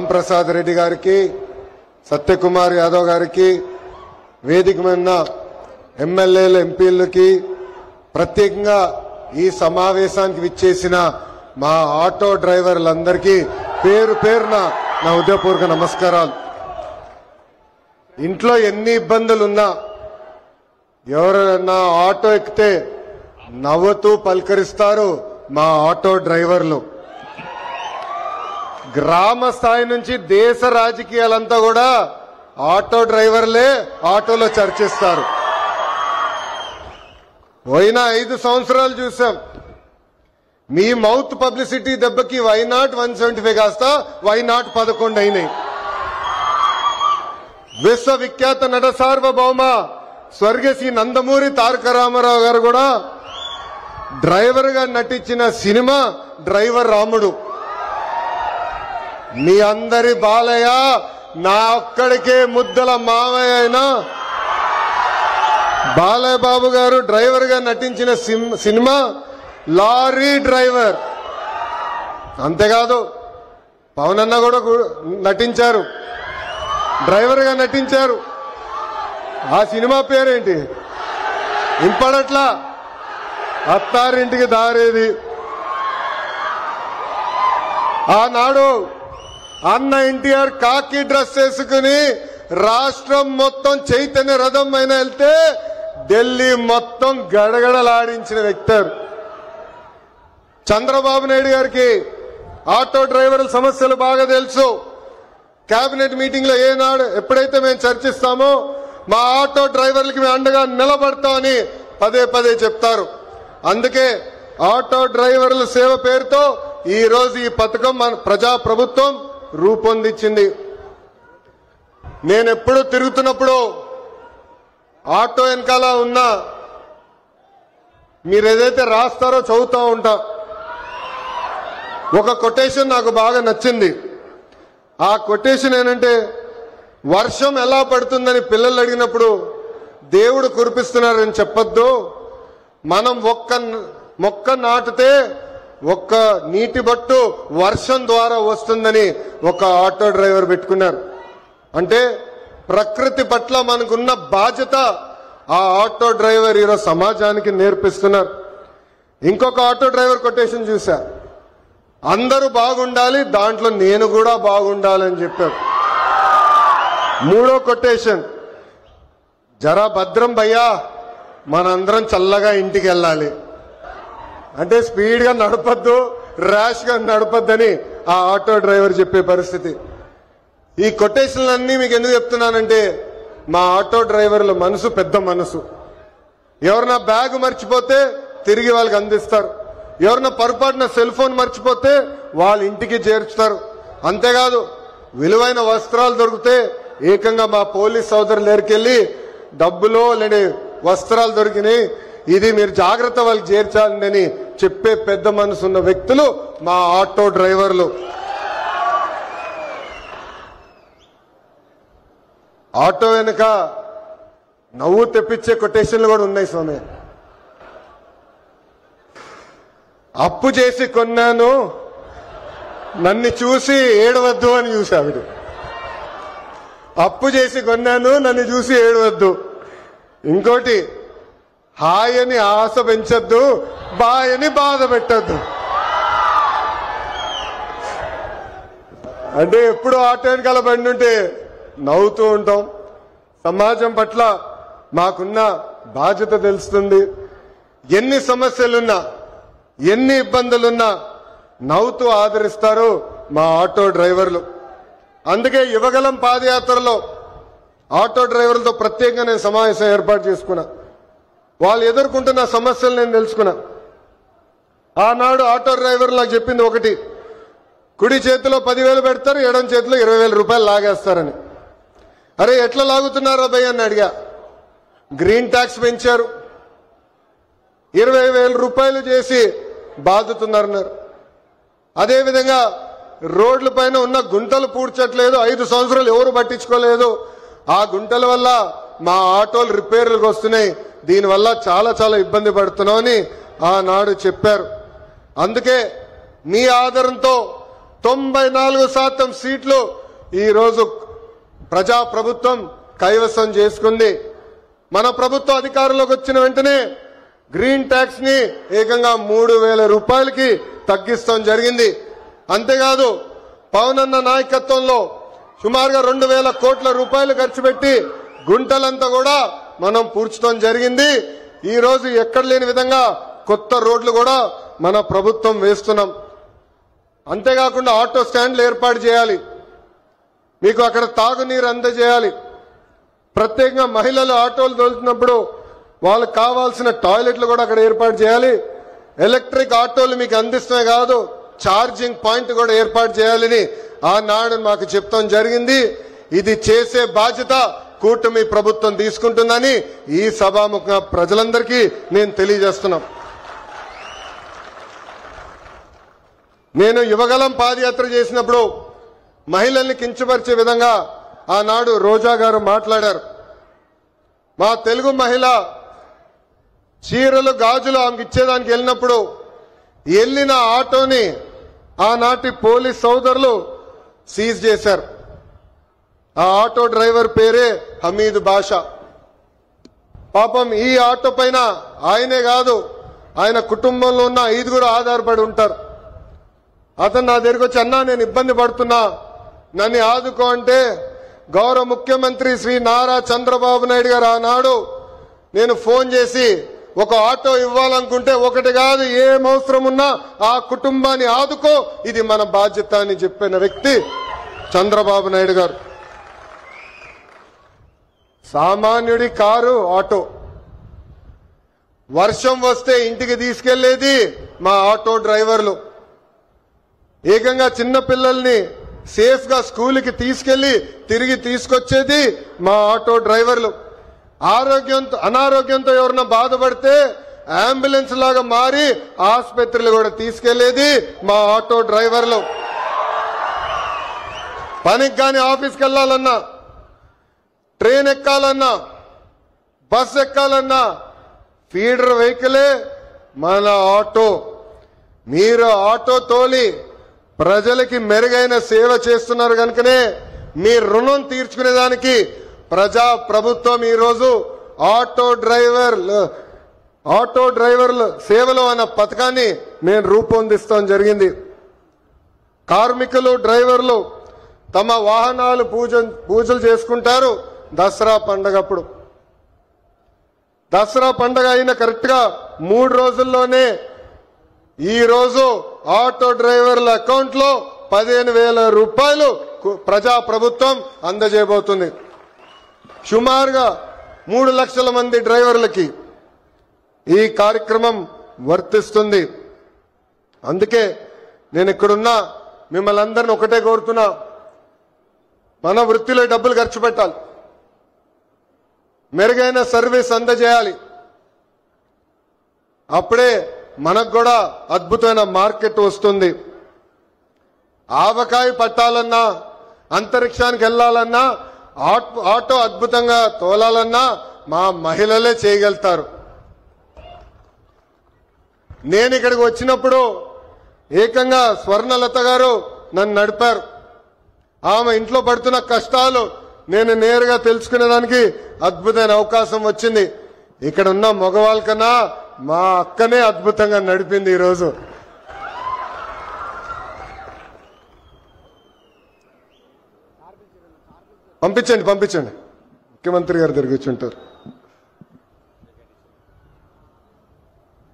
రాంప్రసాద్ రెడ్డి గారికి, సత్యకుమార్ యాదవ్ గారికి, వేదిక మీద ఎమ్మెల్యేలు ఎంపీలకి, ప్రత్యేకంగా ఈ సమావేశానికి విచ్చేసిన మా ఆటో డ్రైవర్లందరికీ పేరు పేరున నా హృదయపూర్వక నమస్కారాలు. ఇంట్లో ఎన్ని ఇబ్బందులున్నా ఎవరైనా ఆటో ఎక్కితే నవ్వుతూ పలకరిస్తారు మా ఆటో డ్రైవర్లు. గ్రామ స్థాయి నుంచి దేశ రాజకీయాలంతా కూడా ఆటో డ్రైవర్లే ఆటోలో చర్చిస్తారు. పోయిన 5 సంవత్సరాలు చూసాం. మీ మౌత్ పబ్లిసిటీ దెబ్బకి వైనాట్ 175 కాస్త వైనాట్ 11 అయినాయి. విశ్వవిఖ్యాత నట సార్వభౌమ స్వర్గీయ శ్రీ నందమూరి తారక రామారావు గారు కూడా డ్రైవర్ గా నటించిన సినిమా డ్రైవర్ రాముడు. మీ అందరి బాలయ్య నా ఒక్కడికే ముద్దల మావయ్య అయినా బాలయ్య బాబు గారు డ్రైవర్ గా నటించిన సినిమా లారీ డ్రైవర్. అంతేకాదు పవన్ అన్న కూడా నటించారు, డ్రైవర్ గా నటించారు. ఆ సినిమా పేరేంటి ఇంపడట్లా, అత్తారింటికి దారేది. ఆనాడు అన్న ఎన్టీఆర్ కాకి డ్రెస్ వేసుకుని రాష్ట్రం మొత్తం చైతన్య రథం పైన వెళ్తే ఢిల్లీ మొత్తం గడగడలాడించిన వ్యక్తి. చంద్రబాబు నాయుడు గారికి ఆటో డ్రైవర్ల సమస్యలు బాగా తెలుసు. కేబినెట్ మీటింగ్ లో ఏనాడు ఎప్పుడైతే మేము చర్చిస్తామో మా ఆటో డ్రైవర్లకి మేము అండగా నిలబడతామని పదే పదే చెప్తారు. అందుకే ఆటో డ్రైవర్ల సేవ పేరుతో ఈ రోజు ఈ పథకం మన ప్రజా ప్రభుత్వం రూపొందించింది. నేను ఎప్పుడు తిరుగుతున్నప్పుడు ఆటో వెనకాల ఉన్నా మీరు ఏదైతే రాస్తారో చదువుతూ ఉంటా. ఒక కొటేషన్ నాకు బాగా నచ్చింది. ఆ కొటేషన్ ఏంటంటే, వర్షం ఎలా పడుతుందని పిల్లలు అడిగినప్పుడు దేవుడు కురిపిస్తున్నారని చెప్పొద్దు, మనం ఒక్క మొక్క నాటితే ఒక్క నీటి బట్టు వర్షం ద్వారా వస్తుందని ఒక ఆటో డ్రైవర్ పెట్టుకున్నారు. అంటే ప్రకృతి పట్ల మనకున్న బాధ్యత ఆ ఆటో డ్రైవర్ ఈరోజు సమాజానికి నేర్పిస్తున్నారు. ఇంకొక ఆటో డ్రైవర్ కొటేషన్ చూసా, అందరూ బాగుండాలి దాంట్లో నేను కూడా బాగుండాలని చెప్పారు. మూడో కొటేషన్, జరా భద్రం భయ్యా మనందరం చల్లగా ఇంటికి వెళ్ళాలి. అంటే స్పీడ్ గా నడపద్దు, ర్యాష్ గా నడపద్దని ఆ ఆటో డ్రైవర్ చెప్పే పరిస్థితి. ఈ కొటేషన్లన్నీ మీకు ఎందుకు చెప్తున్నానంటే, మా ఆటో డ్రైవర్ల మనసు పెద్ద మనసు. ఎవరన్నా బ్యాగ్ మర్చిపోతే తిరిగి వాళ్ళకి అందిస్తారు, ఎవరన్నా పొరపాటున సెల్ ఫోన్ మర్చిపోతే వాళ్ళ ఇంటికి చేర్చుతారు. అంతేకాదు విలువైన వస్త్రాలు దొరికితే ఏకంగా మా పోలీస్ సోదరులు దగ్గరికెళ్ళి డబ్బులో లేని వస్త్రాలు దొరికినాయి, ఇది మీరు జాగ్రత్త వాళ్ళకి చేర్చాలని చెప్పే పెద్ద మనసు ఉన్న వ్యక్తులు మా ఆటో డ్రైవర్లు. ఆటో వెనుక నవ్వు తెప్పించే కొటేషన్లు కూడా ఉన్నాయి స్వామి. అప్పు చేసి కొన్నాను నన్ను చూసి ఏడవద్దు అని చూసావిడు. అప్పు చేసి కొన్నాను నన్ను చూసి ఏడవద్దు. ఇంకోటి, హాయని ఆశ పెంచొద్దు, బాయని బాధ పెట్టద్దు. అంటే ఎప్పుడు ఆటో వెనకాల బండి ఉంటే నవ్వుతూ ఉంటాం. సమాజం పట్ల మాకున్న బాధ్యత తెలుస్తుంది. ఎన్ని సమస్యలున్నా ఎన్ని ఇబ్బందులున్నా నవ్వుతూ ఆదరిస్తారు మా ఆటో డ్రైవర్లు. అందుకే యువగలం పాదయాత్రలో ఆటో డ్రైవర్లతో ప్రత్యేకంగా నేను సమావేశం ఏర్పాటు చేసుకున్నా. వాళ్ళు ఎదుర్కొంటున్న సమస్యలు నేను తెలుసుకున్నా. ఆనాడు ఆటో డ్రైవర్లు నాకు చెప్పింది ఒకటి, కుడి చేతిలో 10,000 పెడతారు, ఎడం చేతిలో 20,000 రూపాయలు లాగేస్తారని. అరే ఎట్లా లాగుతున్నారో భయ్య అని అడిగా. గ్రీన్ ట్యాక్స్ పెంచారు, 20,000 రూపాయలు చేసి బాదుతున్నారన్నారు. అదేవిధంగా రోడ్ల పైన ఉన్న గుంటలు పూడ్చట్లేదు, 5 సంవత్సరాలు ఎవరు పట్టించుకోలేదు. ఆ గుంటల వల్ల మా ఆటోలు రిపేర్లకు వస్తున్నాయి, దీనివల్ల చాలా చాలా ఇబ్బంది పడుతున్నామని ఆనాడు చెప్పారు. అందుకే మీ ఆదరణతో 94% సీట్లు ఈరోజు ప్రజా ప్రభుత్వం కైవసం చేసుకుంది. మన ప్రభుత్వం అధికారంలోకి వచ్చిన వెంటనే గ్రీన్ ట్యాక్స్ ని ఏకంగా 3,000 రూపాయలకి తగ్గిస్తాం జరిగింది. అంతేకాదు పవన్ అన్న నాయకత్వంలో సుమారుగా 2,000 కోట్ల రూపాయలు ఖర్చు పెట్టి గుంటలంతా కూడా మనం పూడ్చడం జరిగింది. ఈ రోజు ఎక్కడ లేని విధంగా కొత్త రోడ్లు కూడా మన ప్రభుత్వం వేస్తున్నాం. అంతేకాకుండా ఆటో స్టాండ్లు ఏర్పాటు చేయాలి, మీకు అక్కడ తాగునీరు అందజేయాలి. ప్రత్యేకంగా మహిళలు ఆటోలు తోలుతున్నప్పుడు వాళ్ళకు కావాల్సిన టాయిలెట్లు కూడా అక్కడ ఏర్పాటు చేయాలి. ఎలక్ట్రిక్ ఆటోలు మీకు అందిస్తమే కాదు, ఛార్జింగ్ పాయింట్ కూడా ఏర్పాటు చేయాలని ఆనాడు మాకు చెప్తాం జరిగింది. ఇది చేసే బాధ్యత కూటమి ప్రభుత్వం తీసుకుంటుందని ఈ సభాముఖంగా ప్రజలందరికీ నేను తెలియజేస్తున్నా. నేను యువగలం పాదయాత్ర చేసినప్పుడు మహిళల్ని కించపరిచే విధంగా ఆనాడు రోజా గారు మాట్లాడారు. మా తెలుగు మహిళ చీరలు గాజులు ఆమెకి ఇచ్చేదానికి వెళ్ళినప్పుడు వెళ్ళిన ఆటోని ఆనాటి పోలీస్ సోదరులు సీజ్ చేశారు. ఆ ఆటో డ్రైవర్ పేరే హమీద్ బాషా. పాపం ఈ ఆటో పైన ఆయనే కాదు, ఆయన కుటుంబంలో ఉన్న 5 ఆధారపడి ఉంటారు. అతను నా దగ్గరికి వచ్చి, అన్నా నేను ఇబ్బంది పడుతున్నా, నన్ను ఆదుకో అంటే గౌరవ ముఖ్యమంత్రి శ్రీ నారా చంద్రబాబు నాయుడు గారు ఆనాడు నేను ఫోన్ చేసి ఒక ఆటో ఇవ్వాలనుకుంటే ఒకటి కాదు, ఏం అవసరం ఉన్నా ఆ కుటుంబాన్ని ఆదుకో, ఇది మన బాధ్యత అని చెప్పిన వ్యక్తి చంద్రబాబు నాయుడు గారు. సామాన్యుడి కారు ఆటో, వర్షం వస్తే ఇంటికి తీసుకెళ్లేది మా ఆటో డ్రైవర్లు, ఏకంగా చిన్న పిల్లల్ని సేఫ్ గా స్కూల్కి తీసుకెళ్లి తిరిగి తీసుకొచ్చేది మా ఆటో డ్రైవర్లు. అనారోగ్యంతో ఎవరన్నా బాధపడితే అంబులెన్స్ లాగా మారి ఆసుపత్రులు కూడా తీసుకెళ్లేది మా ఆటో డ్రైవర్లు. పనికి కానీ ఆఫీస్కి వెళ్లాలన్నా, ట్రైన్ ఎక్కాలన్నా, బస్ ఎక్కాలన్నా ఫీడర్ వెహికలే మన ఆటో. మీరు ఆటో తోలి ప్రజలకి మెరుగైన సేవ చేస్తున్నారు కనుకనే మీ రుణం తీర్చుకునేదానికి ప్రజా ప్రభుత్వం ఈరోజు ఆటో డ్రైవర్ల సేవలు అన్న పథకాన్ని నేను రూపొందిస్తాం జరిగింది. కార్మికులు డ్రైవర్లు తమ వాహనాలు పూజలు చేసుకుంటారు దసరా పండగప్పుడు. దసరా పండగ అయిన కరెక్ట్ గా 3 రోజుల్లోనే ఈ రోజు ఆటో డ్రైవర్ల అకౌంట్ లో 15,000 రూపాయలు ప్రజా ప్రభుత్వం అందజేయబోతుంది. సుమారుగా 3 లక్షల మంది డ్రైవర్లకి ఈ కార్యక్రమం వర్తిస్తుంది. అందుకే నేను ఇక్కడున్నా మిమ్మల్ని అందరిని ఒకటే కోరుతున్నా, మన వృత్తిలో డబ్బులు ఖర్చు పెట్టాలి, మెరుగైన సర్వీస్ అందజేయాలి. అప్పుడే మనకు కూడా అద్భుతమైన మార్కెట్ వస్తుంది. ఆవకాయ పట్టాలన్నా, అంతరిక్షానికి వెళ్లాలన్నా, ఆటో అద్భుతంగా తోలాలన్నా మా మహిళలే చేయగలుగుతారు. నేను ఇక్కడికి వచ్చినప్పుడు ఏకంగా స్వర్ణలత గారు నన్ను నడిపారు. ఆమె ఇంట్లో పడుతున్న కష్టాలు నేను నేరుగా తెలుసుకునేదానికి అద్భుతమైన అవకాశం వచ్చింది. ఇక్కడ ఉన్న మగవాళ్ళ కన్నా మా అక్కనే అద్భుతంగా నడిపింది. ఈరోజు పంపించండి ముఖ్యమంత్రి గారు తిరిగిచ్చుంటారు.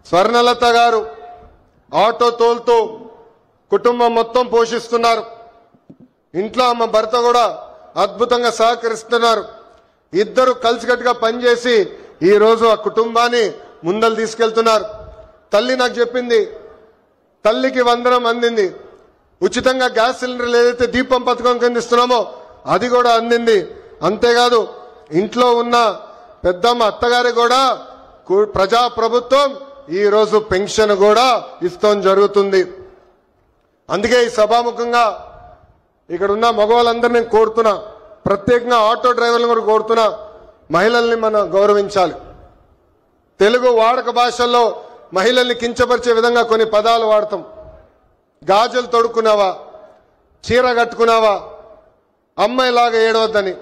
స్వర్ణలత గారు ఆటో తోలుతూ కుటుంబం మొత్తం పోషిస్తున్నారు. ఇంట్లో ఆమె భర్త కూడా అద్భుతంగా సహకరిస్తున్నారు. ఇద్దరు కలిసికట్టుగా పనిచేసి ఈ రోజు ఆ కుటుంబాన్ని ముందలు తీసుకెళ్తున్నారు. తల్లి నాకు చెప్పింది, తల్లికి వందనం అందింది, ఉచితంగా గ్యాస్ సిలిండర్లు ఏదైతే దీపం పథకం కింద ఇస్తున్నామో అది కూడా అందింది. అంతేకాదు ఇంట్లో ఉన్న పెద్దమ్మ అత్తగారి కూడా ప్రజా ప్రభుత్వం ఈ రోజు పెన్షన్ కూడా ఇస్తాం జరుగుతుంది. అందుకే ఈ సభాముఖంగా ఇక్కడ ఉన్న మగవాళ్ళందరినీ నేను కోరుతున్నా, ప్రత్యేకంగా ఆటో డ్రైవర్లను కూడా కోరుతున్నా, మహిళల్ని మనం గౌరవించాలి. తెలుగు వాడక భాషల్లో మహిళల్ని కించపరిచే విధంగా కొన్ని పదాలు వాడతాం. గాజులు తొడుక్కున్నావా, చీర కట్టుకున్నావా అమ్మాయిలాగా ఏడవద్దని.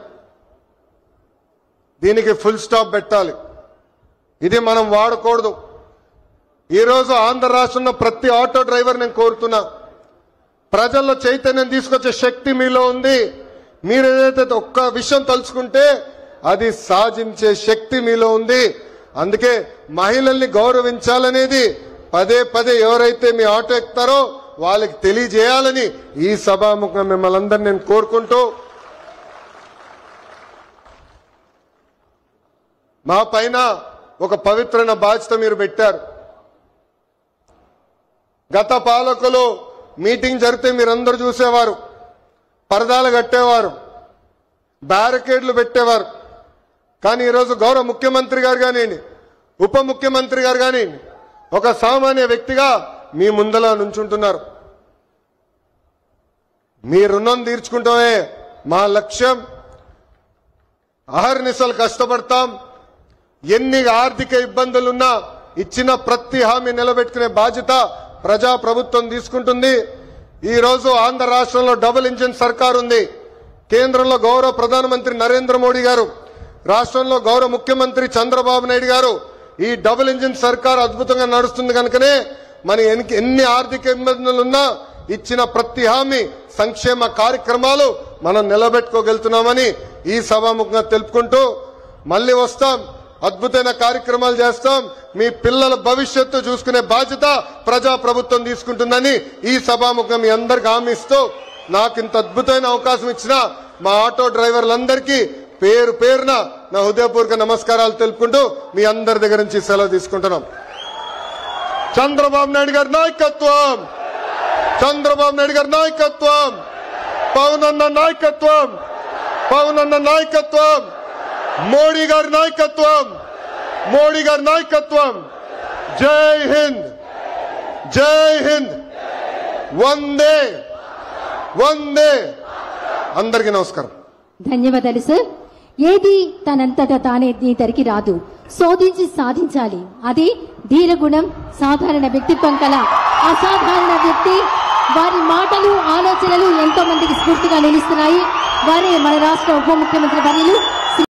దీనికి ఫుల్ స్టాప్ పెట్టాలి. ఇది మనం వాడకూడదు. ఈరోజు ఆంధ్ర రాష్ట్రంలో ప్రతి ఆటో డ్రైవర్ నేను కోరుతున్నా, ప్రజల్లో చైతన్యం తీసుకొచ్చే శక్తి మీలో ఉంది. మీరు ఏదైతే ఒక్క విషయం తలుచుకుంటే అది సాధించే శక్తి మీలో ఉంది. అందుకే మహిళల్ని గౌరవించాలనేది పదే పదే ఎవరైతే మీ ఆటో ఎక్కుతారో వాళ్ళకి తెలియజేయాలని ఈ సభాముఖంగా మిమ్మల్ని అందరినీ నేను కోరుకుంటూ, మా పైన ఒక పవిత్రమైన బాధ్యత మీరు పెట్టారు. గత పాలకులు మీటింగ్ జరిగితే మీరందరూ చూసేవారు, పరదాలు కట్టేవారు, బ్యారికేడ్లు పెట్టేవారు. కానీ ఈరోజు గౌరవ ముఖ్యమంత్రి గారు కానివ్వండి, ఉప ముఖ్యమంత్రి గారు కానివ్వండి, ఒక సామాన్య వ్యక్తిగా మీ ముందలా నుంచుంటున్నారు. మీ రుణం తీర్చుకుంటామే మా లక్ష్యం. అహర్నిశలు కష్టపడతాం. ఎన్ని ఆర్థిక ఇబ్బందులున్నా ఇచ్చిన ప్రతి హామీ నిలబెట్టుకునే బాధ్యత ప్రజాప్రభుత్వం తీసుకుంటుంది. ఈ రోజు ఆంధ్ర రాష్ట్రంలో డబుల్ ఇంజిన్ సర్కార్ ఉంది. కేంద్రంలో గౌరవ ప్రధానమంత్రి నరేంద్ర మోడీ గారు, రాష్ట్రంలో గౌరవ ముఖ్యమంత్రి చంద్రబాబు నాయుడు గారు. ఈ డబుల్ ఇంజిన్ సర్కార్ అద్భుతంగా నడుస్తుంది కనుకనే మన ఎన్ని ఆర్థిక ఇబ్బందులున్నా ఇచ్చిన ప్రతి హామీ సంక్షేమ కార్యక్రమాలు మనం నిలబెట్టుకోగలుగుతున్నామని ఈ సభాముఖంగా తెలుపుకుంటూ, మళ్ళీ వస్తాం, అద్భుతమైన కార్యక్రమాలు చేస్తాం. మీ పిల్లల భవిష్యత్తు చూసుకునే బాధ్యత ప్రజాప్రభుత్వం తీసుకుంటుందని ఈ సభాముఖంగా మీ అందరికి హామీ ఇస్తూ, నాకు ఇంత అద్భుతమైన అవకాశం ఇచ్చిన మా ఆటో డ్రైవర్లందరికీ పేరు పేరున నా హృదయపూర్వక నమస్కారాలు తెలుపుకుంటూ మీ అందరి దగ్గర నుంచి సెలవు తీసుకుంటున్నాం. చంద్రబాబు నాయుడు గారి నాయకత్వం, చంద్రబాబు నాయుడు గారి నాయకత్వం, పవన్ అన్న నాయకత్వం, పవన్ అన్న నాయకత్వం, మోడీ గారి నాయకత్వం, మోడీ గారి నాయకత్వం. జై హింద్, జై హింద్, వందే వందే. అందరికీ నమస్కారం. ధన్యవాదాలు సార్. ఏది తనంతటా తానే నీ తరికి రాదు, శోధించి సాధించాలి. అది ధీరగుణం, సాధారణ వ్యక్తిత్వం కల అసాధారణ వ్యక్తి. వారి మాటలు, ఆలోచనలు ఎంతో మందికి స్ఫూర్తిగా నిలుస్తున్నాయి. వారే మన రాష్ట్ర ఉప ముఖ్యమంత్రి వర్యులు